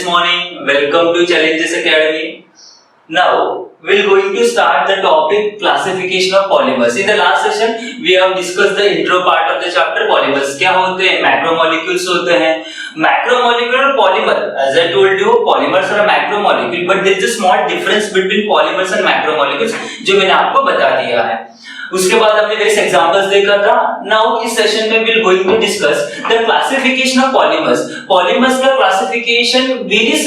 this morning. Welcome to Challenges Academy. Now we're going to start the topic classification of polymers. In the last session we have discussed the intro part of the chapter polymers. क्या होते हैं? Macromolecules होते हैं. Macromolecular polymer, as I told you, polymers are a macromolecule, but there is a small difference between polymers and macromolecules जो मैंने आपको बता दिया है. उसके बाद हमने वेरियस एग्जांपल्स देखा था. नाउ इस सेशन में we will going to discuss the classification of polymers. Polymers का क्लासिफिकेशन वेरियस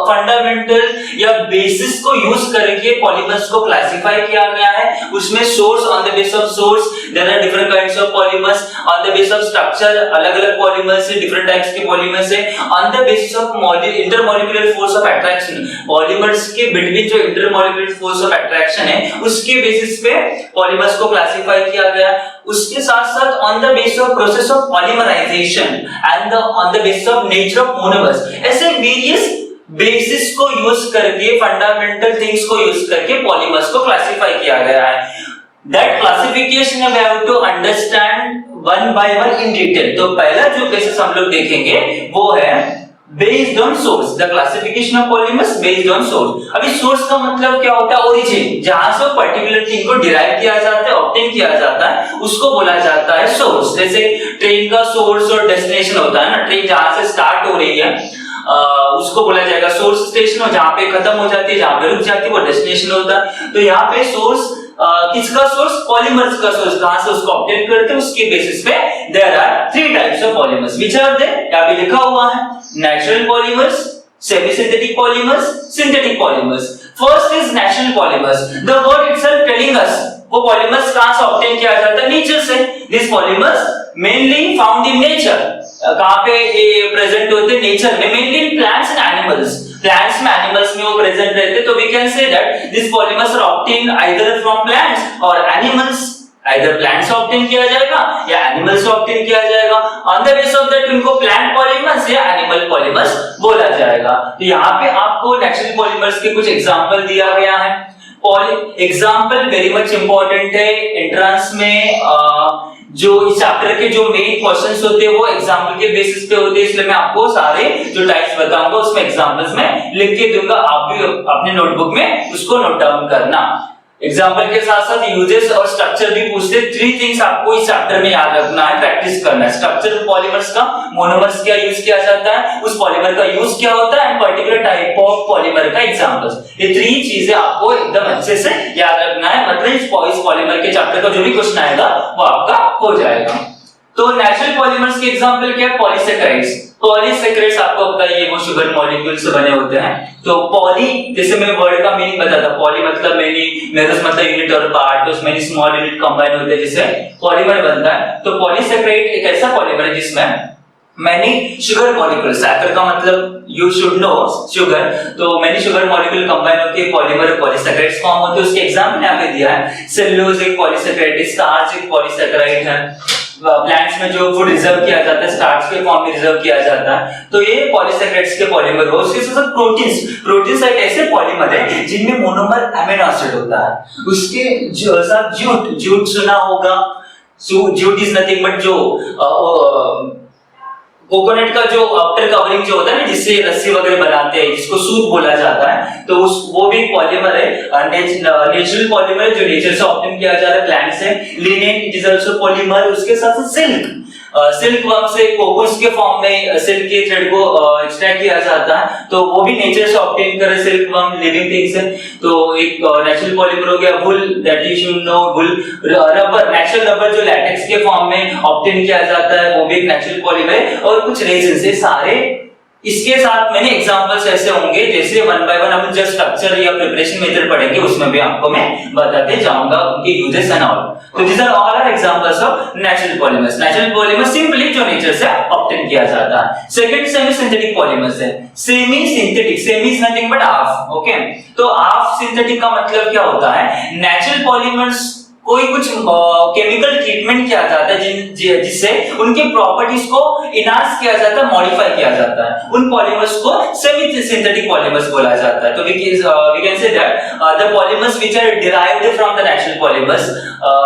फंडामेंटल या बेसिस को यूज करके पॉलीमर्स को क्लासिफाई किया गया है. उसमें source, on the base of source there are different kinds of polymers. On the base of structure अलग-अलग पॉलीमर्स है, डिफरेंट टाइप्स के पॉलीमर्स है. On the basis of intermolecular force of attraction, polymers के between जो intermolecular force of attraction है उसके basis पे polymers को क्लासिफाई किया गया. उसके साथ-साथ on the basis of process of polymerisation and on the basis of nature of monomers, ऐसे वेरियस बेसिस को यूज करके, फंडामेंटल थिंग्स को यूज करके पॉलीमर्स को क्लासिफाई किया गया है. That classification we have to understand one by one in detail. तो पहला जो बेसिस हम लोग देखेंगे वो है based on source. The classification of polymers based on source. अभी source का मतलब क्या होता है? origin, जहां से पर्टिकुलर थिंग को डिराइव किया जाता है, ऑब्टेन किया जाता है, उसको बोला जाता है सोर्स. जैसे ट्रेन का सोर्स और डेस्टिनेशन होता है ना. ट्रेन जहां से स्टार्ट हो रही है उसको बोला जाएगा सोर्स स्टेशन, और जहां पे खत्म हो जाती है, जहां पे रुक जाती है, वो डेस्टिनेशन होता है. तो यहाँ पे सोर्स किसका सोर्स? पॉलीमर्स का सोर्स. कहां से उसको ऑब्टेन करते हैं उसके बेसिस पे there are three types of polymers which are there. यहाँ पे लिखा हुआ है natural polymers, semi synthetic polymers, synthetic polymers. First is natural polymers. The word itself telling us वो पॉलीमर्स कहां से ऑब्टेन किया जाता है? नेचर से. This polymers mainly found in nature. कहां पे ये प्रेजेंट होते हैं? नेचर में. Mainly in plants and animals. Plants में, एनिमल्स में वो प्रेजेंट रहते हैं. तो we can say that this polymers are obtained either from plants और एनिमल्स. आइदर प्लांट्स से ऑब्टेन किया जाएगा या एनिमल्स से ऑब्टेन किया जाएगा. On the base of that उनको प्लांट पॉलीमर्स या एनिमल पॉलीमर्स बोला जाएगा. तो यहाँ पे आपको नेचुरल पॉलीमर्स के कुछ एग्जांपल दिया गया है. एग्जांपल वेरी मच इंपॉर्टेंट है. एंट्रेंस में जो इस चैप्टर के जो मेन क्वेश्चंस होते हैं वो एग्जांपल के बेसिस पे होते हैं. इसलिए मैं आपको सारे जो टाइप्स बताऊंगा उसमें एग्जांपल्स में लिख के दूंगा. आप भी अपने नोटबुक में उसको नोट डाउन करना. एग्जांपल के साथ साथ यूजेस और स्ट्रक्चर भी पूछते. थ्री थिंग्स आपको इस चैप्टर में याद रखना है, प्रैक्टिस करना है. स्ट्रक्चर पॉलीमर्स का, मोनोमर्स क्या यूज किया जाता है, उस पॉलीमर का यूज क्या होता है, and particular type of polymer का एग्जांपल्स. ये थ्री चीजें आपको एकदम अच्छे से याद रखना है. मतलब इस पॉलीमर के चैप्टर का जो भी क्वेश्चन आएगा वो आपका हो जाएगा. तो नेचुरल पॉलीमर्स के एग्जांपल क्या है? पॉलीसैकेराइड्स. पॉलीसैकेराइड्स आपको पता है ये वो शुगर मॉलिक्यूल से बने होते हैं. तो पॉली, जैसे मैं वर्ड का मीनिंग बताता, पॉली मतलब मेनी, मेरस मतलब यूनिट और पार्ट, तो उसमें स्मॉल यूनिट कंबाइन होते हैं जिससे पॉलीमर बनता है. तो पॉलीसैकेराइड एक ऐसा पॉलीमर है जिसमें मैनी शुगर मॉलिक्यूल, सैकर का मतलब यू शुड नो शुगर, तो मैनी शुगर मॉलिक्यूल कंबाइन होकर एक पॉलीमर पॉलीसैकेराइड्स फॉर्म होते हैं. उसके एग्जांपल यहां पे दिया है. सेलुलोज एक पॉलीसैकेराइड है, स्टार्च एक पॉलीसैकेराइड है. प्लांट्स में जो फूड रिजर्व किया जाता है स्टार्च के फॉर्म में रिजर्व किया जाता है. तो ये पॉलीसैकेराइड्स के पॉलीमर हो. उसके साथ प्रोटीन्स एक ऐसे पॉलीमर है जिनमें मोनोमर अमीनो एसिड होता है. उसके जो साथ जूट सुना होगा. जूट इज नथिंग बट जो कोकोनट का जो आउटर कवरिंग जो होता है ना, जिससे रस्सी वगैरह बनाते हैं, जिसको सूत बोला जाता है, तो वो भी पॉलीमर है. नेचुरल पॉलीमर जो नेचर से ऑब्टेन किया जा रहा है प्लांट से. Linen it is also polymer. उसके साथ सिल्क, सिल्क वर्म से कोकोस के फॉर्म में सिल्क के थ्रेड को एक्सट्रैक्ट किया जाता है. तो वो भी नेचर से ऑब्टेन करे सिल्क वर्म, लिविंग थिंग्स है. तो एक नेचुरल पॉलीमर हो गया. Wool, that you should know. Wool. Rubber, natural rubber जो लैटेक्स के फॉर्म में ऑब्टेन किया जाता है, वो भी एक नेचुरल पॉलीमर है. और कुछ रेजिन्स है सारे. इसके साथ मैंने एग्जांपल्स ऐसे होंगे जैसे वन बाय वन हम जस्ट स्ट्रक्चर या प्रिपरेशन मेथड पढ़ेंगे, उसमें भी आपको मैं बताते जाऊंगा उनके यूजेस एंड ऑल. तो these are all are examples of natural polymers. Natural polymers simply जो नेचर से ऑब्टेन किया जाता है. सेकंड सेमी सिंथेटिक पॉलीमर्स है. Semi synthetic, semi is nothing but half. Okay, तो हाफ सिंथेटिक का मतलब क्या होता है? नेचुरल पॉलीमर्स कोई कुछ केमिकल ट्रीटमेंट किया जाता है जिससे उनके प्रॉपर्टीज को इनहांस किया जाता है, मॉडिफाई किया जाता है, उन पॉलीमर्स को सेमी सिंथेटिक पॉलीमर्स बोला जाता है। तो we can say that the polymers which are derived from the natural polymers,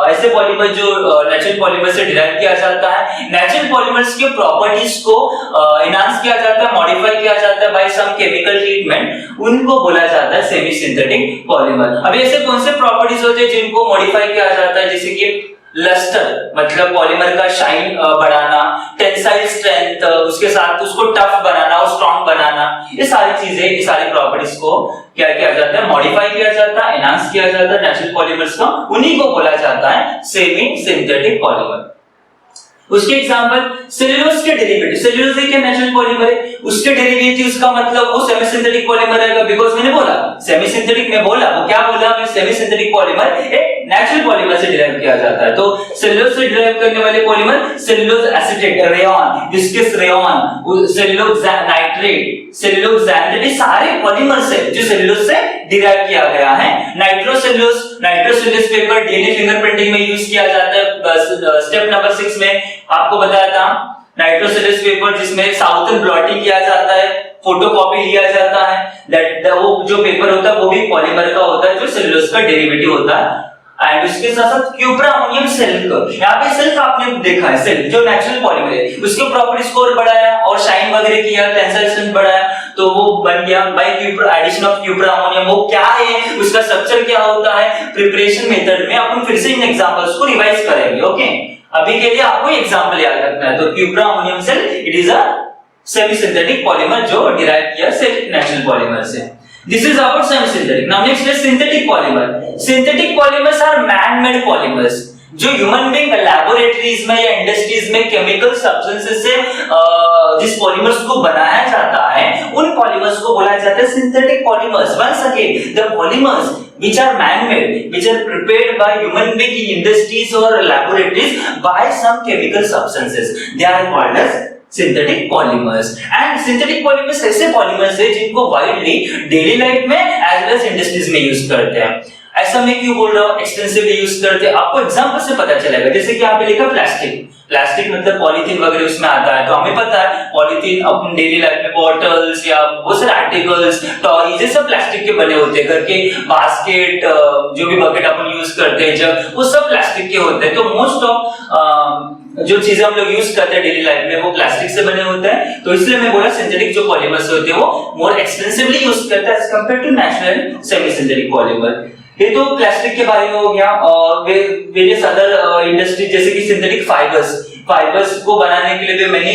ऐसे पॉलीमर जो नेचुरल पॉलीमर से डिराइव किया जाता है, नेचुरल पॉलीमर्स के प्रॉपर्टीज को इनहांस किया जाता है, मॉडिफाई किया जाता है बाय सम केमिकल ट्रीटमेंट, उनको बोला जाता है सेमी सिंथेटिक पॉलीमर। अब ऐसे कौन से प्रॉपर्टीज होते हैं जिनको मॉडिफाई किया जाता है, जैसे कि लस्टर मतलब पॉलीमर का शाइन बढ़ाना, टेंसाइल स्ट्रेंथ, उसके साथ उसको टफ बनाना और स्ट्रांग बनाना, ये सारी चीजें, ये सारी प्रॉपर्टीज को क्या किया जाता है, मॉडिफाई किया जाता है, एनहांस किया जाता है नेचुरल पॉलीमर्स को, उन्हीं को बोला जाता है सेमी सिंथेटिक पॉलीमर। उसके एग्जांपल सेल्यूलोज के डेरिवेटिव, सेल्यूलोज एक नेचुरल पॉलीमर है, उसके डेरिवेटिव्स का मतलब वो सेमी सिंथेटिक पॉलीमर रहेगा, बिकॉज़ मैंने बोला सेमी सिंथेटिक में बोला, वो क्या बोला मैं, सेमी सिंथेटिक पॉलीमर एक नेचुरल पॉलीमर से डिराइव किया जाता है। तो सेल्यूलोज से डिराइव करने वाले polymer cellulose acetate, rayon, viscous rayon, cellulose nitrate, cellulose xanthate, ये सारे पॉलीमर्स है जो सेल्यूलोज से डिराइव किया गया है। Nitrocellulose, nitrocellulose paper DNA fingerprinting में यूज किया जाता है। स्टेप नंबर 6 में आपको बताया था नाइट्रोसेल्यूलोज पेपर जिसमें साउथर्न ब्लॉटिंग किया जाता है, फोटोकॉपी लिया जाता है, दैट वो जो पेपर होता है वो भी पॉलीमर का होता है जो सेल्यूलोज का डेरिवेटिव होता है। एंड उसके साथ साथ क्यूप्रा अमोनियम सिल्क, यहाँ पे सिल्क आपने देखा है, सिल्क जो नेचुरल पॉलीमर है, उसके प्रॉपर्टी स्कोर बढ़ाया और शाइन वगैरह किया, टेंसाइल स्ट्रेंथ बढ़ाया, तो वो बन गया बाय क्यूप्रा, एडिशन ऑफ क्यूप्रा अमोनियम। वो क्या है, उसका स्ट्रक्चर क्या होता है, प्रिपरेशन मेथड में अपन फिर से इन एग्जांपल्स को रिवाइज करेंगे। ओके, अभी के लिए आपको एग्जांपल याद रखना है। तो cupra ammonium silk, it is a semi synthetic polymer जो डिराइव किया नेचुरल पॉलीमर से। This is about semi-synthetic. Now next is synthetic polymer. Synthetic polymers are man-made polymers जो ह्यूमन बीइंग लैबोरेटरीज में या इंडस्ट्रीज में केमिकल सब्सटेंसेस से जिस polymers को बनाया जाता है, उन पॉलीमर्स को बोला जाता है synthetic polymers. Once again, the polymers which are man-made, which are prepared by human being in industries or laboratories by some chemical substances, they are called as synthetic polymers. And synthetic polymers ऐसे polymers है जिनको widely daily life में as well as industries में use करते हैं। ऐसा मैं क्यों बोल रहा हूँ, एक्सटेंसिवली यूज करते हैं, आपको एग्जांपल से पता चलेगा। जैसे कि यहाँ पे लिखा प्लास्टिक, प्लास्टिक मतलब पॉलीथीन वगैरह उसमें आता है, तो हमें पता है पॉलीथीन अपन डेली लाइफ में बॉटल्स या बहुत सारे आर्टिकल्स, टॉयज, ये सब प्लास्टिक के बने होते हैं। घर के बास्केट, जो भी बकेट अपन यूज करते हैं जब, वो सब प्लास्टिक के होते हैं। तो मोस्ट ऑफ जो चीजें हम लोग यूज करते हैं डेली लाइफ में वो प्लास्टिक से बने होते हैं। तो इसलिए मैं बोला सिंथेटिक जो पॉलीमर्स होते हैं वो मोर एक्सटेंसिवली यूज करते हैं as compare to natural semi synthetic polymer. ये तो प्लास्टिक के बारे में हो गया। और वेरियस अदर इंडस्ट्री जैसे कि सिंथेटिक फाइबर्स को बनाने के लिए भी मैंने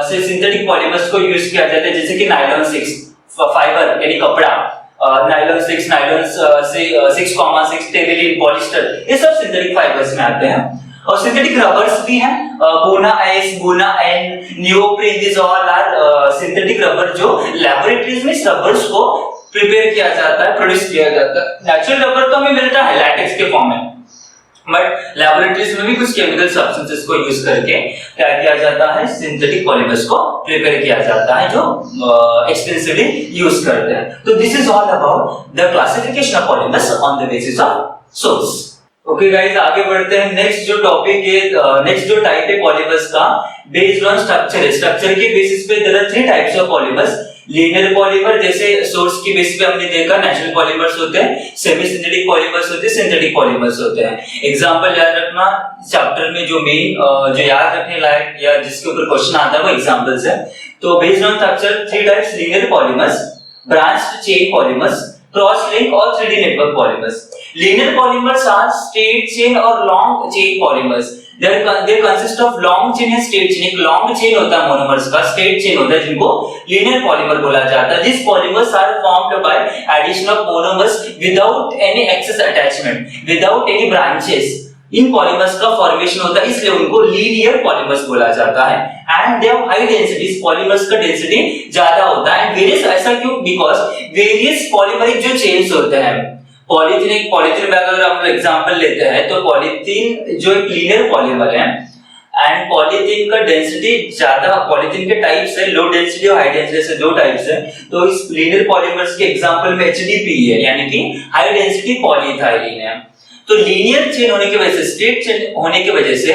सिंथेटिक पॉलीमर्स को यूज किया जाता है, जैसे कि नायलॉन 6 फाइबर यानी कपड़ा, नायलॉन 6, नायलॉन 6,6, टेरिलिन, पॉलिस्टर, ये सब सिंथेटिक फाइबर्स में आते हैं। और सिंथेटिक रबर्स भी हैं, buna S, buna N, neoprene, this all are synthetic rubber जो लैबोरेटरीज में रबर्स को प्रिपेयर किया जाता है, प्रोड्यूस किया जाता है। नेचुरल रबर तो हमें मिलता है लैटेक्स के फॉर्म में, बट लैबोरेटरीज में भी कुछ केमिकल सब्सटेंसेस को यूज करके क्या किया जाता है, सिंथेटिक पॉलीमर्स को प्रिपेयर किया जाता है जो एक्सटेंसिवली यूज करते हैं। तो this is all about the classification of polymers on the basis of source. Okay guys, आगे बढ़ते हैं। नेक्स्ट जो टॉपिक है, नेक्स्ट जो टाइप है पॉलीमर्स का, बेस्ड ऑन स्ट्रक्चर है। स्ट्रक्चर के बेसिस पे there are 3 types of polymers. Linear polymer, जैसे सोर्स की बेस पे हमने देखा नेचुरल पॉलीमर्स होते हैं, सेमी सिंथेटिक पॉलीमर्स होते हैं, सिंथेटिक पॉलीमर्स होते हैं। एग्जांपल याद रखना चैप्टर में जो मेन जो याद रखने लायक या जिसके ऊपर क्वेश्चन आता है वो एग्जांपल्स है। तो based on structure 3 types, linear polymers, branched chain polymers, cross link और 3D network polymers. Linear polymers are straight chain और long chain polymers. They consist of long chain and straight chain. एक long chain होता है monomers का, straight chain होता है जिनको linear polymer बोला जाता है। These polymers are formed by addition of monomers without any excess attachment, without any branches. In polymers का फॉर्मेशन होता है, इसलिए उनको लीनियर पॉलीमर्स बोला जाता है। And they have high density, इस पॉलीमर्स का डेंसिटी ज्यादा होता है। एंड वेरियस, ऐसा क्यों, बिकॉज़ वेरियस पॉलीमरिक जो चेन्स होते हैं, पॉलीथीन में अगर हम एग्जांपल लेते हैं तो पॉलीथीन जो एक लीनियर पॉलीमर है एंड पॉलीथीन का डेंसिटी ज्यादा, पॉलीथीन के टाइप्स है लो डेंसिटी और हाई डेंसिटी से 2 टाइप्स है। तो इस लीनियर पॉलीमर्स के एग्जांपल में HDP है, यानी कि हाई डेंसिटी पॉलीइथाइलिन है। तो लीनियर चेन होने की वजह से, स्ट्रेट चेन होने की वजह से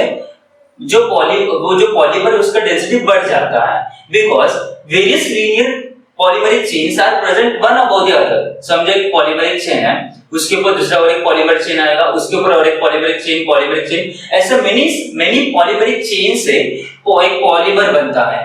जो पॉलीमर उसका डेंसिटी बढ़ जाता है, because various linear polymeric chains are present one above the other. समझो एक पॉलीमरिक चेन है, उसके ऊपर दूसरा और एक पॉलीमर चेन आएगा, उसके ऊपर और एक पॉलीमरिक चेन, ऐसे मेनी पॉलीमरिक चेन से एक पॉलीमर बनता है।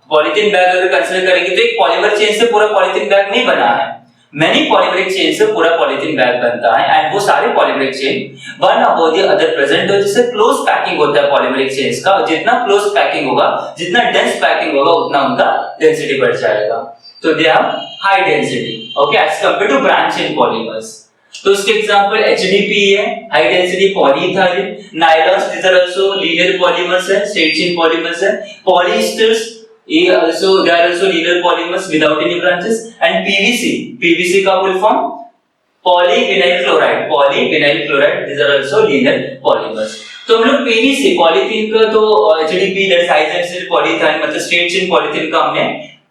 पॉलीथीन बैग अगर कंसीडर करेंगे तो एक पॉलीमर चेन से पूरा पॉलीथीन बैग नहीं बना है, मेनी पॉलीमरिक चेन से पूरा पॉलीथीन बैग बनता है, एंड वो सारे polymeric chain one above the other present हो, जिससे क्लोज पैकिंग होता है पॉलीमरिक चेन्स का। जितना क्लोज पैकिंग होगा, जितना डेंस पैकिंग होगा, उतना उनका डेंसिटी बढ़ जाएगा। तो they have high density, okay, as compare to branch chain polymers. तो उसके एग्जांपल HDPE है, high density polyethylene, nylons, these are also linear polymers है, स्ट्रेट चेन पॉलीमर्स है, polyesters they are also linear polymers without any branches, and PVC का full form polyvinyl chloride, these are also linear polymers। तो हम लोग PVC polythene का तो HDPE that high density polyethylene मतलब straight chain polythene का हमने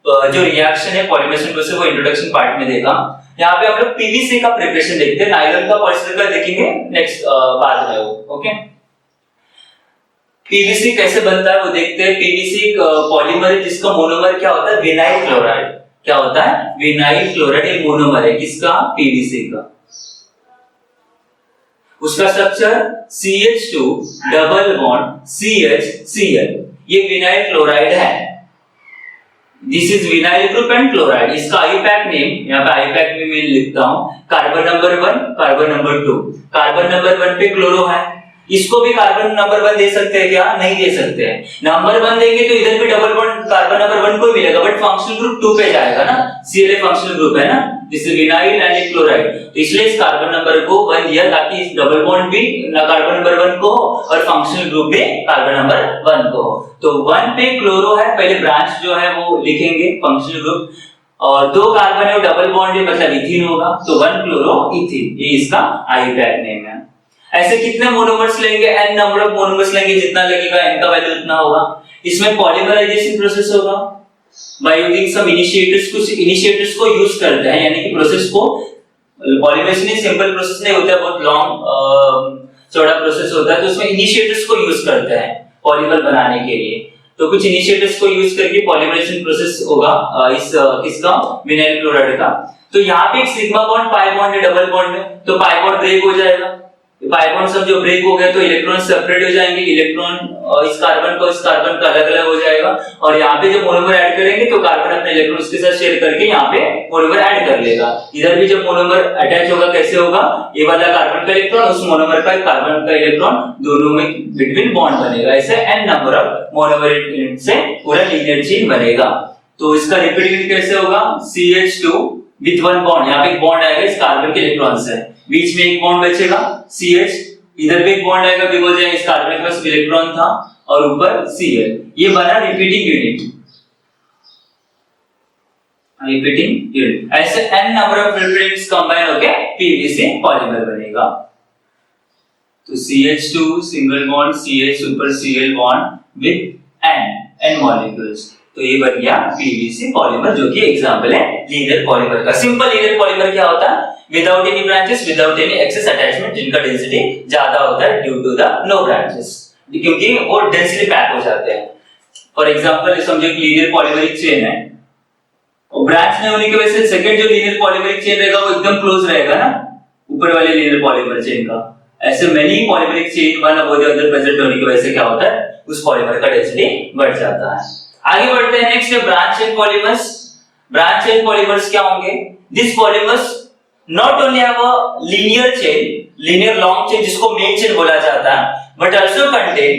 जो रिएक्शन है पॉलीमरेशन प्रोसेस वो इंट्रोडक्शन पार्ट में देखा। यहाँ पे हम लोग PVC का प्रिपरेशन देखते हैं, नायलॉन का पॉलिएस्टर का देखेंगे नेक्स्ट बाद में, ओके। पीवीसी कैसे बनता है वो देखते हैं। पीवीसी पॉलीमर है जिसका मोनोमर क्या होता है, विनाइल क्लोराइड। क्या होता है, विनाइल क्लोराइड एक मोनोमर है किसका, पीवीसी का। उसका structure CH2 double bond CHCl, ये विनाइल क्लोराइड है। This is vinyl group and chloride. इसका आईपैक नेम, यहाँ पे आईपैक में मैं लिखता हूं, carbon number 1, carbon number 2। Carbon number 1 पे क्लोरो है, इसको भी कार्बन नंबर 1 दे सकते हैं क्या, नहीं दे सकते हैं। नंबर 1 देंगे तो इधर भी डबल बॉन्ड कार्बन नंबर 1 को मिलेगा, बट फंक्शनल ग्रुप 2 पे जाएगा ना, Cl फंक्शनल ग्रुप है ना, this is vinyl and chloride. तो इसलिए इस कार्बन नंबर को 1 दिया ताकि इस डबल बॉन्ड भी कार्बन नंबर 1 को और फंक्शनल ग्रुप भी कार्बन नंबर 1 को। तो 1 पे क्लोरो है, पहले ब्रांच जो है वो लिखेंगे फंक्शनल ग्रुप, और 2 कार्बन है डबल बॉन्ड है मतलब इथीन होगा, तो 1 क्लोरो इथीन, ये इसका आईपैक नेम है। ऐसे कितने मोनोमर्स लेंगे, n नंबर ऑफ मोनोमर्स लेंगे, जितना लगेगा n का वैल्यू उतना होगा। इसमें पॉलीमराइजेशन प्रोसेस होगा बाय यूजिंग सम इनिशिएटर्स, कुछ इनिशिएटर्स को यूज करते हैं, यानी कि प्रोसेस को, पॉलीमराइजेशन सिंपल प्रोसेस नहीं होता, बहुत लॉन्ग चौड़ा प्रोसेस होता है, तो उसमें इनिशिएटर्स को यूज करते हैं पॉलीमर बनाने के लिए। तो कुछ इनिशिएटर्स को यूज करके पॉलीमराइजेशन प्रोसेस होगा इस किसका, विनाइल क्लोराइड का। तो यहाँ पे एक सिग्मा बॉन्ड पाई बॉन्ड है डबल बॉन्ड में, तो पाई बॉन्ड ब्रेक हो जाएगा, पाई बॉन्ड सब जो ब्रेक हो गया तो इलेक्ट्रॉन सेपरेट हो जाएंगे, इलेक्ट्रॉन इस कार्बन का अलग अलग हो जाएगा, और यहाँ पे जब मोनोमर ऐड करेंगे तो कार्बन अपने इलेक्ट्रॉन्स के साथ शेयर करके यहाँ पे मोनोमर ऐड कर लेगा। इधर भी जब मोनोमर अटैच होगा कैसे होगा, ये वाला कार्बन का इलेक्ट्रॉन उस मोनोमर का कार्बन का इलेक्ट्रॉन दोनों में बिटवीन बॉन्ड बनेगा, ऐसे n नंबर ऑफ मोनोमर से पूरा लीनियर चेन बनेगा। तो इसका रिपीटिंग कैसे होगा, CH2 विद 1 बॉन्ड, यहाँ पे एक बॉन्ड आएगा इस कार्बन के इलेक्ट्रॉन से, बीच में एक बॉन्ड बचेगा CH, इधर भी एक बॉन्ड आएगा बिकॉज़ इस कार्बन के पास इलेक्ट्रॉन था, और ऊपर Cl, ये बना रिपीटिंग यूनिट। ऐसे n नंबर ऑफ रिपीटिंग्स कंबाइन होके PVC पॉलीमर बनेगा। तो CH2 सिंगल बॉन्ड CH ऊपर Cl bond with n molecules, तो ये बन गया PVC पॉलीमर, जो कि एग्जांपल है लीनियर पॉलीमर का। सिंपल लीनियर पॉलीमर क्या होता है, without any branches, without any excess attachment, जिनका डेंसिटी ज्यादा होता है due to the no branches, क्योंकि वो डेंसली पैक हो जाते हैं। फॉर एग्जांपल समझो एक लीनियर पॉलीमरिक चेन है, और ब्रांच नहीं होने की वजह से सेकंड जो लीनियर पॉलीमरिक चेन रहेगा वो एकदम क्लोज रहेगा ना ऊपर वाले लीनियर पॉलीमर चेन का। ऐसे many polymeric chain one above the other present होने की वजह से क्या होता है, उस पॉलीमर का डेंसिटी बढ़ जाता है। आगे बढ़ते हैं, नेक्स्ट है branch chain polymers. Branch chain polymers क्या होंगे, this polymers not only have a linear chain, linear long chain जिसको मेन चेन बोला जाता है, but also contain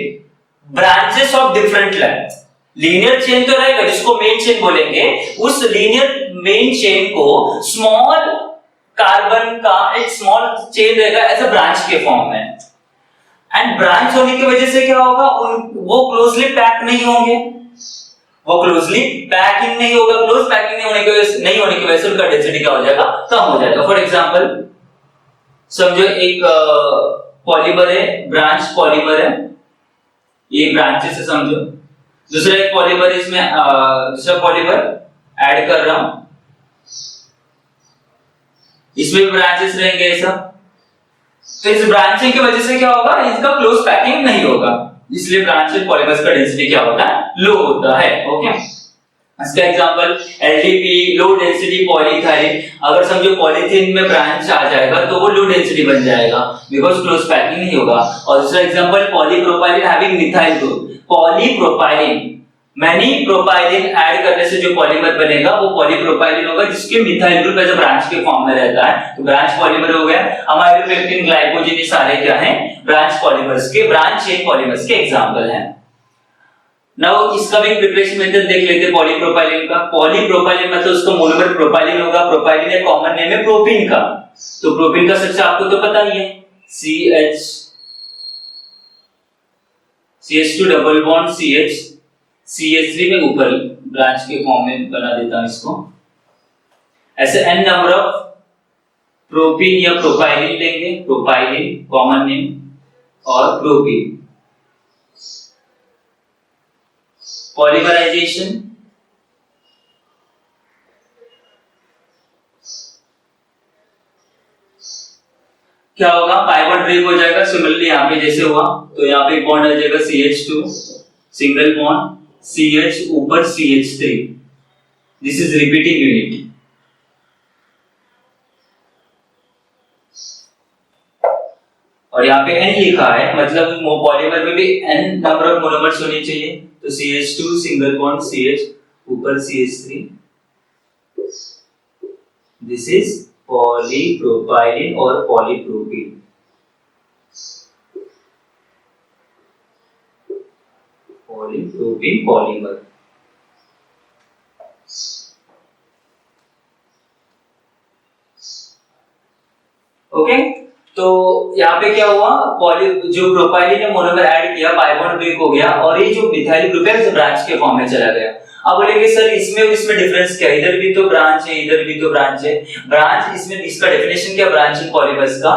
branches of different length. Linear chain तो रहेगा जिसको मेन चेन बोलेंगे, उस लीनियर मेन चेन को स्मॉल कार्बन का एक स्मॉल चेन रहेगा ऐसा ब्रांच के फॉर्म में। एंड ब्रांच होने की वजह से क्या होगा, वो क्लोजली पैक नहीं होंगे, वो क्लोजली पैकिंग नहीं होगा, क्लोज पैकिंग नहीं होने की वजह से उनका डेंसिटी क्या हो जाएगा, कम हो जाएगा। फॉर एग्जांपल समझो एक पॉलीमर है, ब्रांच पॉलीमर है, ये ब्रांचेस से समझो, दूसरा एक पॉलीमर, इसमें दूसरा पॉलीमर ऐड कर रहा हूं, इसमें भी ब्रांचेस रहेंगे ऐसा, तो इस ब्रांचिंग की वजह से क्या होगा, इसका क्लोज पैकिंग नहीं होगा, इसलिए ब्रांचिंग पॉलीमर्स का डेंसिटी क्या होता है, लो होता है। ओके, इसका example LDP, low density polyethylene. अगर समझो पॉलीथीन में ब्रांच आ जाएगा तो वो लो डेंसिटी बन जाएगा बिकॉज क्लोज पैकिंग नहीं होगा। और दूसरा example polypropylene having methyl group. Polypropylene, many propylene add करने से जो पॉलीमर बनेगा वो पॉलीप्रोपाइलिन होगा जिसके methyl group as a branch के फॉर्म में रहता है, तो ब्रांच पॉलीमर हो गया। अमाइलो पेक्टिन, ग्लाइकोजन, ये सारे क्या हैं, ब्रांच पॉलीमर्स के, ब्रांच चेन पॉलीमर्स के एग्जांपल हैं। नाउ इसका भी प्रिपरेशन मेथड देख लेते हैं पॉलीप्रोपाइलिन का। पॉलीप्रोपाइलिन मतलब उसका मोनोमर प्रोपाइलिन होगा। प्रोपाइलिन एक कॉमन नेम है प्रोपीन का, तो प्रोपीन का स्ट्रक्चर आपको तो पता ही है, CH2 डबल बॉन्ड CH3 में ऊपर ब्रांच के फॉर्म में बना देता हूं इसको। ऐसे n नंबर ऑफ प्रोपीन या प्रोपाइलिन लेंगे, प्रोपाइलिन कॉमन नेम और प्रोपीन। पॉलीमराइजेशन, क्या होगा, पाई बॉन्ड ब्रेक हो जाएगा। सिमिलरली यहाँ पे जैसे हुआ तो यहाँ पे एक बॉन्ड आ जाएगा CH2 सिंगल बॉन्ड CH ऊपर CH3, this is repeating unit. और यहाँ पे n लिखा है मतलब पॉलीमर में भी n नंबर ऑफ मोनोमर्स होने चाहिए, तो CH2 सिंगल बॉन्ड CH ऊपर CH3, दिस इज पॉलीप्रोपाइलिन और पॉलीप्रोपीन। Polypropene polymer. ओके, तो यहाँ पे क्या हुआ, जो प्रोपाइलिन ने मोनोमर ऐड किया, पाई बॉन्ड ब्रेक हो गया और ये जो मिथाइल ग्रुप है ब्रांच के फॉर्म में चला गया। अब बोलेंगे सर इसमें डिफरेंस क्या है, इधर भी तो ब्रांच है, इधर भी तो ब्रांच है। ब्रांच इसमें इसका डेफिनेशन क्या, ब्रांचिंग पॉलीमर्स का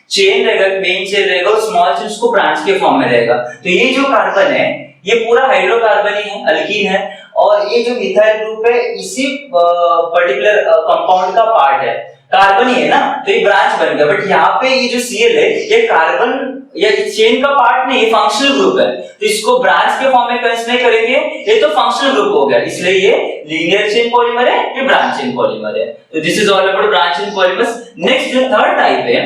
चेन रहेगा, मेन चेन रहेगा और स्मॉल चेन उसको ब्रांच के फॉर्म में रहेगा। तो ये जो कार्बन है ये पूरा हाइड्रोकार्बन ही है, अल्कीन है, और ये जो मिथाइल ग्रुप है इसी पर्टिकुलर कंपाउंड का पार्ट है, कार्बन ही है ना, तो ये ब्रांच बन गया। बट यहाँ पे ये जो Cl है ये कार्बन या चेन का पार्ट नहीं, ये फंक्शनल ग्रुप है, तो इसको ब्रांच के फॉर्म में कंसीडर करेंगे, ये तो फंक्शनल ग्रुप हो गया, इसलिए ये लीनियर चेन पॉलीमर है, ये ब्रांच चेन पॉलीमर है। तो this is all about branch chain polymers. Next जो थर्ड टाइप है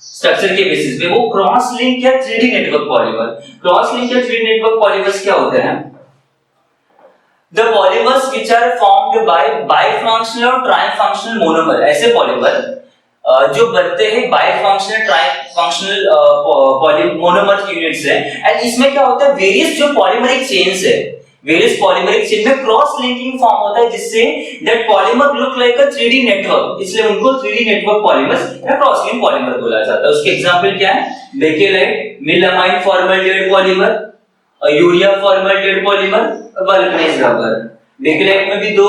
स्ट्रक्चर के बेसिस पे, वो क्रॉस लिंक या 3D network polymer. Cross link या 3D नेटवर्क पॉलीमर्स क्या होते हैं, the polymers which are formed by bifunctional और trifunctional monomer। ऐसे पॉलीमर जो बनते हैं बाइफंक्शनल ट्राइफंक्शनल मोनोमर यूनिट्स है, एंड इसमें क्या होता है, वेरियस जो पॉलीमरिक चेन्स है, वेरियस पॉलीमरिक चेन में क्रॉस लिंकिंग फॉर्म होता है जिससे that polymer look like a 3D network, इसलिए उनको 3D नेटवर्क पॉलीमर्स या क्रॉस लिंक पॉलीमर बोला जाता है। उसके एग्जांपल क्या है, bakelite, melamine formaldehyde polymer, urea formaldehyde polymer, vulcanised rubber. Bakelite में भी दो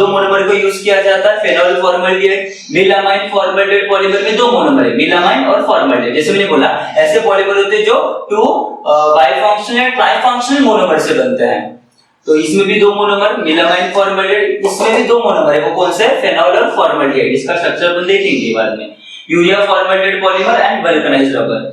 मोनोमर को यूज किया जाता है, phenol formaldehyde. Melamine formaldehyde polymer में दो मोनोमर है, मिलामाइन और फॉर्मल्डिहाइड। जैसे मैंने बोला ऐसे पॉलीमर होते हैं जो टू बाइफंक्शनल या ट्राइफंक्शनल मोनोमर से बनते हैं। तो इसमें भी दो मोनोमर, मिलामाइन फॉर्मल्डिहाइड, इसमें भी दो मोनोमर है, वो कौन से, फेनोल और फॉर्मल्डिहाइड। इसका स्ट्रक्चर अपन देखेंगे बाद में। Urea formaldehyde polymer and vulcanised rubber.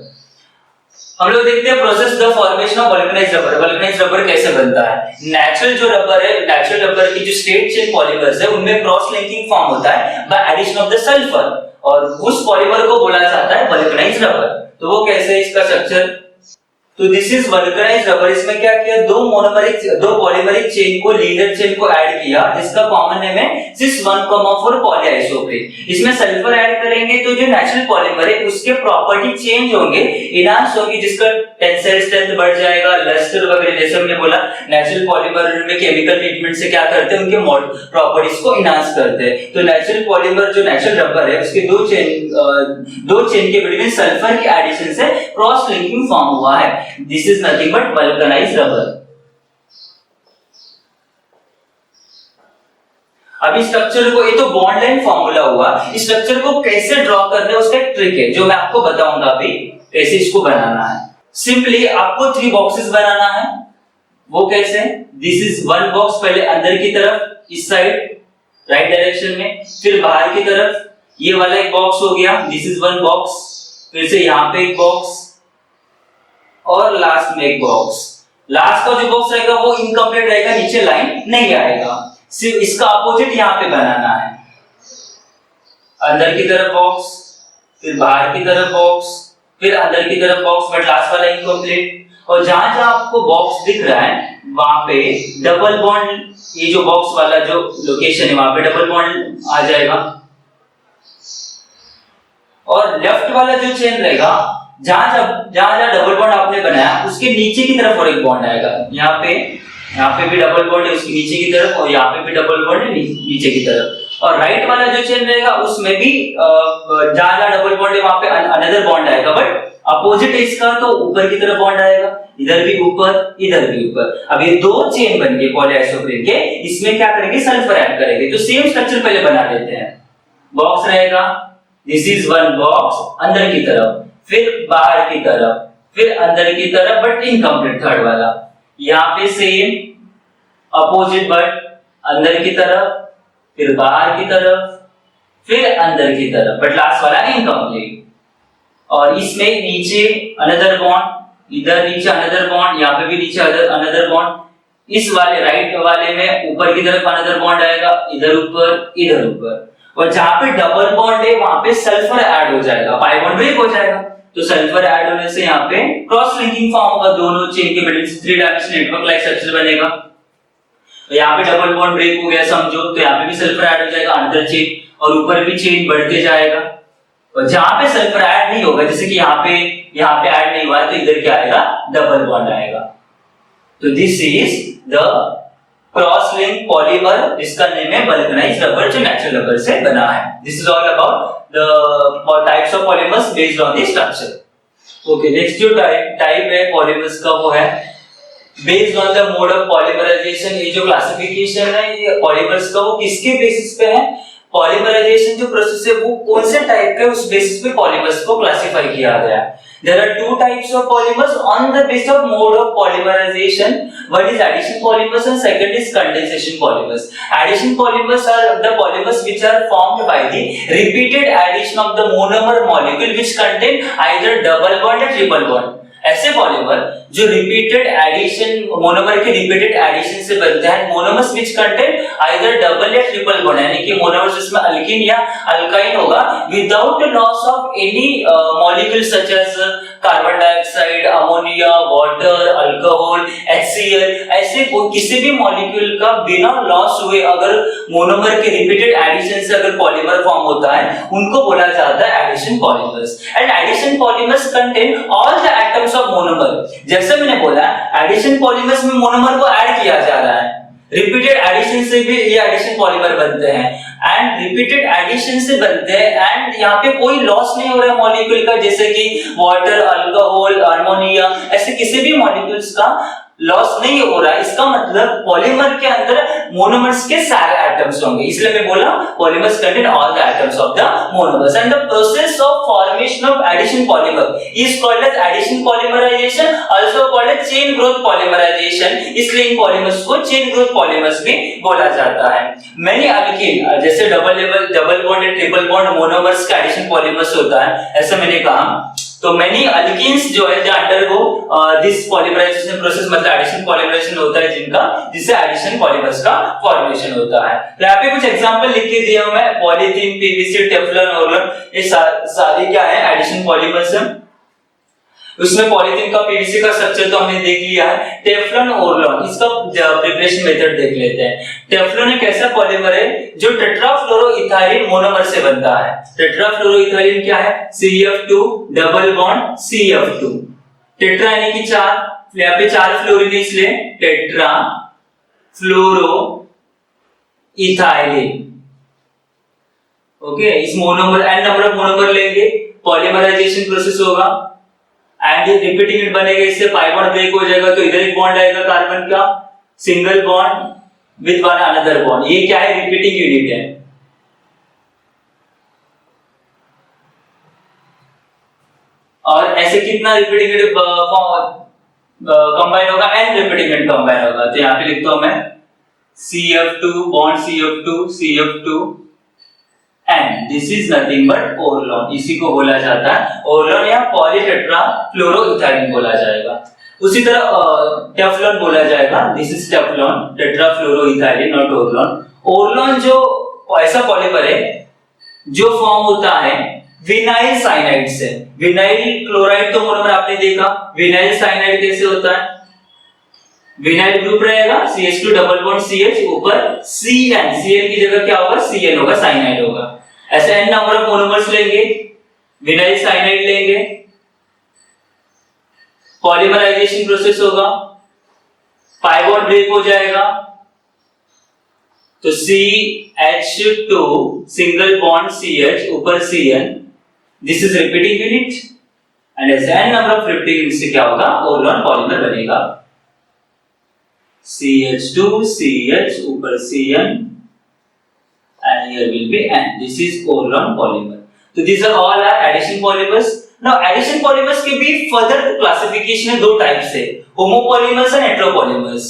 हम लोग देखते हैं process the formation of vulcanised rubber. Vulcanised rubber कैसे बनता है, नेचुरल जो रबर है, नेचुरल रबर की जो स्ट्रेट चेन पॉलीमर्स है उनमें क्रॉस लिंकिंग फॉर्म होता है by addition of the sulphur, और उस पॉलीमर को बोला जाता है वल्कनाइज्ड रबर। तो वो कैसे है इसका स्ट्रक्चर, तो दिस इज वल्कनाइज्ड रबर। इसमें क्या किया, दो पॉलीमरिक चेन को, लीनियर चेन को ऐड किया जिसका कॉमन नेम है cis 1,4 पॉलीआइसोप्रीन। इसमें सल्फर ऐड करेंगे तो जो नेचुरल पॉलीमर है उसके प्रॉपर्टी चेंज होंगे, इनहांस होंगे, जिसका टेंसाइल स्ट्रेंथ बढ़ जाएगा, लस्टर वगैरह। जैसे हमने बोला नेचुरल पॉलीमर में केमिकल ट्रीटमेंट से क्या करते हैं, उनके प्रॉपर्टीज को इनहांस करते हैं। तो नेचुरल पॉलीमर जो नेचुरल रबर है उसके दो चेन के बिटवीन सल्फर के एडिशन से क्रॉस लिंकिंग फॉर्म हुआ है। This is nothing but vulcanized rubber. अभी स्ट्रक्चर को, ये तो बॉन्ड लाइन फॉर्मूला हुआ, इस स्ट्रक्चर को कैसे ड्रॉ करना है उसका एक ट्रिक है जो मैं आपको बताऊंगा अभी कैसे इसको बनाना है। सिंपली आपको 3 बॉक्सेस बनाना है। वो कैसे, दिस इज 1 बॉक्स, पहले अंदर की तरफ इस साइड राइट डायरेक्शन में, फिर बाहर की तरफ ये वाला एक बॉक्स हो गया, दिस इज 1 बॉक्स, फिर से यहाँ पे एक बॉक्स और लास्ट में एक बॉक्स। लास्ट का जो बॉक्स रहेगा वो इनकम्प्लीट रहेगा, नीचे लाइन नहीं आएगा, सिर्फ इसका अपोजिट यहाँ पे बनाना है। अंदर की तरफ बॉक्स, फिर बाहर की तरफ बॉक्स, फिर अंदर की तरफ बॉक्स, बट लास्ट वाला इनकम्प्लीट। और जहां जहां आपको बॉक्स दिख रहा है वहां पे डबल बॉन्ड, ये जो बॉक्स वाला जो लोकेशन है वहां पे डबल बॉन्ड आ जाएगा। और लेफ्ट वाला जो चेन रहेगा, जहां जहां डबल बॉन्ड आपने बनाया उसके नीचे की तरफ और एक बॉन्ड आएगा। यहाँ पे भी डबल बॉन्ड है उसके नीचे की तरफ, और यहाँ पे भी डबल बॉन्ड है नीचे की तरफ। और राइट वाला जो चेन रहेगा उसमें भी जहां जहां डबल बॉन्ड है वहां पे अनदर बॉन्ड आएगा, बट अपोजिट है इसका, तो ऊपर की तरफ बॉन्ड आएगा, इधर भी ऊपर इधर भी ऊपर। अब ये दो चेन बन गए पॉलीआइसोप्रीन के, इसमें क्या करेंगे, सल्फर ऐड करेंगे। तो सेम स्ट्रक्चर पहले बना लेते हैं। बॉक्स रहेगा, दिस इज वन बॉक्स, अंदर की तरफ, फिर बाहर की तरफ, फिर अंदर की तरफ, बट इनकम्प्लीट थर्ड वाला। यहाँ पे सेम अपोजिट, बट अंदर की तरफ, फिर बाहर की तरफ, फिर अंदर की तरफ, बट लास्ट वाला इनकम्प्लीट। और इसमें नीचे अनदर बॉन्ड, इधर नीचे अनदर बॉन्ड, यहाँ पे भी नीचे अनदर बॉन्ड। इस वाले राइट वाले में ऊपर की तरफ अनदर बॉन्ड आएगा, इधर ऊपर इधर ऊपर। और जहां पे डबल बॉन्ड है वहां पे सल्फर ऐड हो जाएगा, पाई बॉन्ड ब्रेक हो जाएगा। तो सल्फर ऐड होने से यहाँ पे क्रॉस लिंकिंग फॉर्म होगा, दोनों चेन के मिडिल से 3 डायमेंशनल नेटवर्क लाइक स्ट्रक्चर बनेगा। तो यहाँ पे डबल बॉन्ड ब्रेक हो गया समझो, तो यहाँ पे भी सल्फर ऐड हो जाएगा अनदर चेन, और ऊपर भी चेन बढ़ते जाएगा। और जहां पे सल्फर ऐड नहीं होगा, जैसे कि यहाँ पे ऐड नहीं हुआ, तो इधर क्या आएगा, डबल बॉन्ड आएगा। तो this is the cross link polymer, जिसका नेम है वल्कनाइज्ड रबर, जो नेचुरल रबर से बना है। This is all about the types of polymers based on the structure. Okay, next जो टाइप है पॉलीमर्स का वो है based on the mode of polymerisation. ये जो क्लासिफिकेशन है ये पॉलीमर्स का, वो किसके बेसिस पे है, पॉलीमराइजेशन जो प्रोसेस है वो कौन से टाइप का, उस बेसिस पे पॉलीमर्स को क्लासिफाई किया गया है। There are two types of polymers on the basis of mode of polymerization. One is addition polymers and second is condensation polymers. Addition polymers are the polymers which are formed by the repeated addition of the monomer molecule which contain either double bond or triple bond. ऐसे polymer जो repeated addition, monomer के repeated addition से बनते हैं, monomers which contain either double या triple bond, यानी कि monomers जिसमें अल्कीन या अल्काइन होगा without loss of any molecule such as carbon dioxide, ammonia, water, alcohol, HCl, ऐसे किसी भी मॉलिक्यूल का बिना लॉस हुए अगर मोनोमर के रिपीटेड एडिशन से अगर पॉलीमर फॉर्म होता है, उनको बोला जाता है addition polymers. And addition polymers contain all the atoms of monomer. जैसे मैंने बोला एडिशन पॉलीमर्स में मोनोमर को ऐड किया जा रहा है, रिपीटेड एडिशन से भी ये एडिशन पॉलीमर बनते हैं, एंड रिपीटेड एडिशन से बनते हैं, एंड यहाँ पे कोई लॉस नहीं हो रहा है मॉलिक्यूल का, जैसे कि वाटर, अल्कोहल, अमोनिया, ऐसे किसी भी मॉलिक्यूल्स का लॉस नहीं हो रहा है। इसका मतलब पॉलीमर के अंदर मोनोमर्स के सारे एटम्स होंगे, इसलिए मैं बोला polymers contain all the atoms of the monomers. And the process of formation of addition polymer is called as addition polymerisation, also called as chain growth polymerisation. इसलिए इन पॉलीमर्स को चेन ग्रोथ पॉलीमर्स भी बोला जाता है। Many alkene जैसे double bond and triple bond monomers का addition polymers होता है, ऐसा मैंने कहा। तो मेनी अल्कीन्स जो है जो अंडरगो दिस पॉलीमराइजेशन प्रोसेस, मतलब एडिशन पॉलीमराइजेशन होता है जिनका, जिससे एडिशन पॉलीमर्स का फॉर्मेशन होता है। तो यहाँ पे कुछ एग्जांपल लिख के दिया मैं, पॉलीथीन, पीवीसी, टेफ्लॉन, ओरलॉन, ये सारी क्या है एडिशन पॉलीमर्स है। उसमें पॉलीथीन का, पीवीसी का स्ट्रक्चर तो हमने देख लिया है। टेफ्लॉन, ओरलॉन, इसका प्रिपरेशन मेथड देख लेते हैं। टेफ्लॉन एक ऐसा पॉलीमर है जो टेट्राफ्लोरोइथाइलिन मोनोमर से बनता है। टेट्राफ्लोरोइथाइलिन क्या है, CF2 double bond CF2, tetra यानी कि 4, यहाँ पे 4 फ्लोरीन है इसलिए टेट्रा फ्लोरो इथाइलिन। ओके, इस monomer n number of monomer लेंगे, पॉलीमराइजेशन प्रोसेस होगा एंड ये रिपीटिंग इट बनेगा, इससे पाई बॉन्ड ब्रेक हो जाएगा, तो इधर एक बॉन्ड आएगा कार्बन का, single bond with one another bond. ये क्या है, रिपीटिंग यूनिट है। और ऐसे कितना रिपीटिंग यूनिट कंबाइन होगा, एन रिपीटिंग यूनिट कंबाइन होगा। तो यहाँ पे लिखता हूं मैं CF2 bond CF2 CF2 and this is nothing but Orlon, इसी को बोला जाता है ओरलॉन या पॉलीटेट्राफ्लोरोइथाइलिन बोला जाएगा। उसी तरह टेफ्लॉन बोला जाएगा, दिस इज टेफ्लॉन टेट्राफ्लोरोइथाइलिन नॉट ओरलॉन। ओरलॉन जो ऐसा पॉलीमर है जो फॉर्म होता है विनाइल साइनाइड से। विनाइल क्लोराइड तो मोनोमर आपने देखा, विनाइल साइनाइड कैसे होता है, विनाइल ग्रुप रहेगा CH2 डबल बॉन्ड CH ऊपर CN, CN की जगह क्या होगा CN होगा, साइनाइड होगा। ऐसे n नंबर ऑफ मोनोमर्स लेंगे, विनाइल साइनाइड लेंगे, पॉलीमराइजेशन प्रोसेस होगा, पाई बॉन्ड ब्रेक हो जाएगा, तो CH2 सिंगल बॉन्ड CH ऊपर CN, this is repeating unit and ऐसे n number of repeating unit से क्या होगा ओरलॉन पॉलीमर बनेगा। CH2 CH ऊपर CN and here will be N. This is Orlon polymer. So these are all our addition polymers. Now addition polymers के भी further classification है, दो types है, homopolymers and heteropolymers.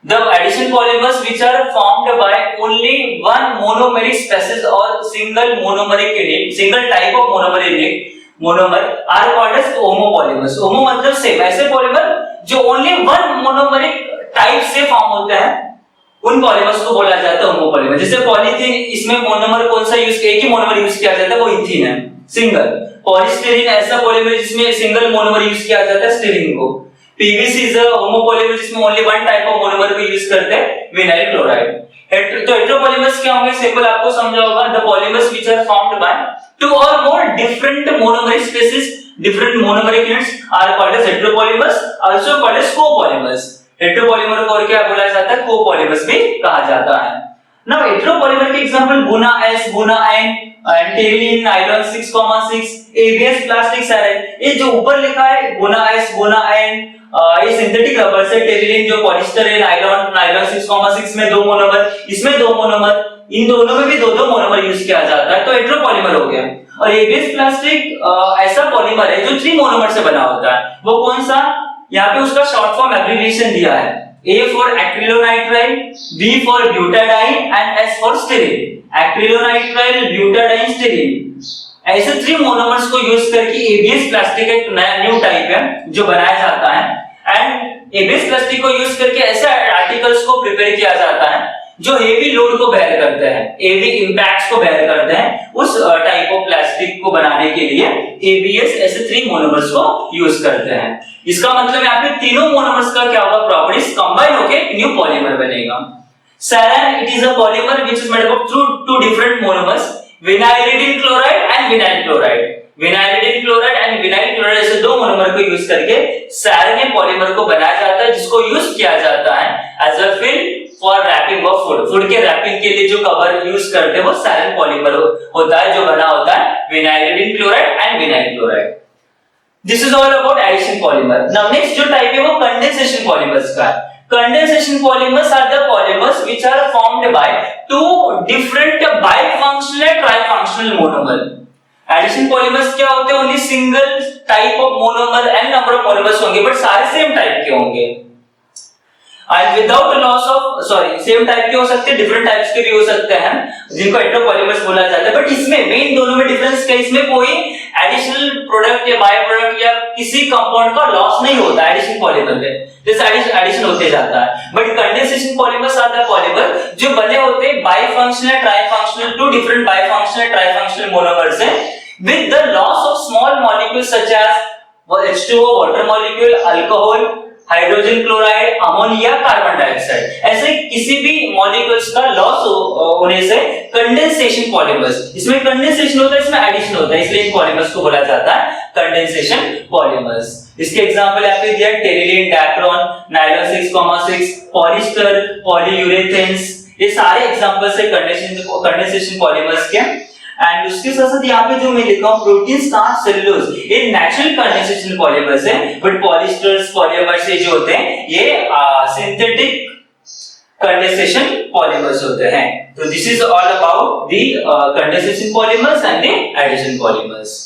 The addition polymers which are formed by only one monomeric species or single monomeric unit, single type of monomeric unit, monomer are called as homopolymers. Homo मतलब same, ऐसे polymer जो only one monomeric type से form होता है उन polymers को बोला जाता है होमोपॉलीमर। जैसे पॉलीथीन, इसमें मोनोमर कौन सा यूज, एक ही मोनोमर यूज किया जाता है वो इथीन है, सिंगल। पॉलीस्टीरीन ऐसा पॉलीमर जिसमें सिंगल मोनोमर यूज किया जाता है, स्टीरीन को। पीवीसी इज अ होमोपॉलीमर जिसमें only one type of monomer को यूज करते हैं, विनाइल क्लोराइड। तो हेटेरोपॉलीमर्स क्या होंगे, सिंपल आपको समझा होगा, the polymers which are formed by two or more different monomeric species, different monomeric units are called as heteropolymers, also called as copolymers. Heteropolymer को और क्या बोला जाता है, कोपॉलीमर्स भी कहा जाता है। नाउ हेटेरोपॉलीमर के example Buna S, Buna N, Terylene, nylon 6,6, ABS plastic सैराइड। ये जो ऊपर लिखा है बुना S, बुना N, ये सिंथेटिक रबर से, टेरिलीन जो पॉलिएस्टर है, नायलॉन 6,6 में दो मोनोमर, इसमें दो मोनोमर, इन दोनों में भी दो दो मोनोमर यूज किया जाता है, तो हेटेरोपॉलीमर हो गया। और एबीएस प्लास्टिक ऐसा पॉलीमर है जो 3 मोनोमर से बना होता है, वो कौन सा, यहाँ पे उसका शॉर्ट फॉर्म एब्रिविएशन दिया है, A for acrylonitrile, B for butadiene and S for styrene. Acrylonitrile, butadiene, styrene ऐसे 3 मोनोमर्स को यूज करके एबीएस प्लास्टिक एक नया न्यू टाइप है जो बनाया जाता है। एंड एबीएस प्लास्टिक को यूज करके ऐसे आर्टिकल्स को प्रिपेयर किया जाता है जो हेवी लोड को बेयर करते हैं, हेवी इंपैक्ट्स को बेयर करते हैं। उस टाइप ऑफ प्लास्टिक को बनाने के लिए एबीएस ऐसे 3 मोनोमर्स को यूज करते हैं। इसका मतलब यहाँ पे तीनों मोनोमर्स का क्या होगा, प्रॉपर्टीज कंबाइन होके न्यू पॉलीमर बनेगा। Saran, it is a polymer which is made up of two different monomers, vinylidene chloride and vinyl chloride. Vinylidene chloride and vinyl chloride ऐसे दो मोनोमर को यूज करके सैरेन पॉलीमर को बनाया जाता है, जिसको यूज किया जाता है as a film for wrapping of food. Food के रैपिंग के लिए जो कवर यूज करते हैं वो सैरेन पॉलीमर होता है, जो बना होता है vinylidene chloride and vinyl chloride. This is all about addition polymer. Now next जो टाइप है वो कंडेंसेशन पॉलीमर्स का है। Condensation polymers are the polymers which are formed by two different bifunctional and trifunctional monomer. Addition polymers क्या होते हैं, only single type of monomer and number of monomers होंगे, but सारे same type के होंगे and without loss of same type के हो सकते हैं, different types के भी हो सकते हैं जिनको heteropolymers बोला जाता है। बट इसमें मेन दोनों में डिफरेंस क्या है, इसमें कोई एडिशनल प्रोडक्ट या बाय प्रोडक्ट या किसी कंपाउंड का लॉस नहीं होता एडिशन पॉलीमर में, जैसे एडिशन होते जाता है। But condensation polymers are the polymer जो बने होते हैं bifunctional trifunctional, two different bifunctional trifunctional monomers से with the loss of small molecules such as H2O, water molecule, alcohol, hydrogen chloride, ammonia, carbon dioxide, ऐसे किसी भी मॉलिक्यूल्स का loss होने से कंडेंसेशन पॉलीमर्स। इसमें कंडेंसेशन होता है, इसमें एडिशन होता है, इसलिए इन पॉलीमर्स को बोला जाता है कंडेंसेशन पॉलीमर्स। इसके एग्जांपल यहाँ पे दिया टेरिलीन, डायक्रॉन, नायलॉन 6,6, पॉलिएस्टर, पॉलीयूरेथेन्स, ये सारे एग्जांपल्स है कंडेंसेशन पॉलीमर्स के। एंड उसके साथ साथ यहाँ पे जो मैं लिखा हूँ प्रोटीन, स्टार्च, सेलुलोज, ये नेचुरल कंडेंसेशन पॉलीमर्स है, बट पॉलिएस्टर्स, पॉलीमर्स ये जो होते हैं ये सिंथेटिक कंडेंसेशन पॉलीमर्स होते हैं। तो this is all about the condensation polymers and the addition polymers.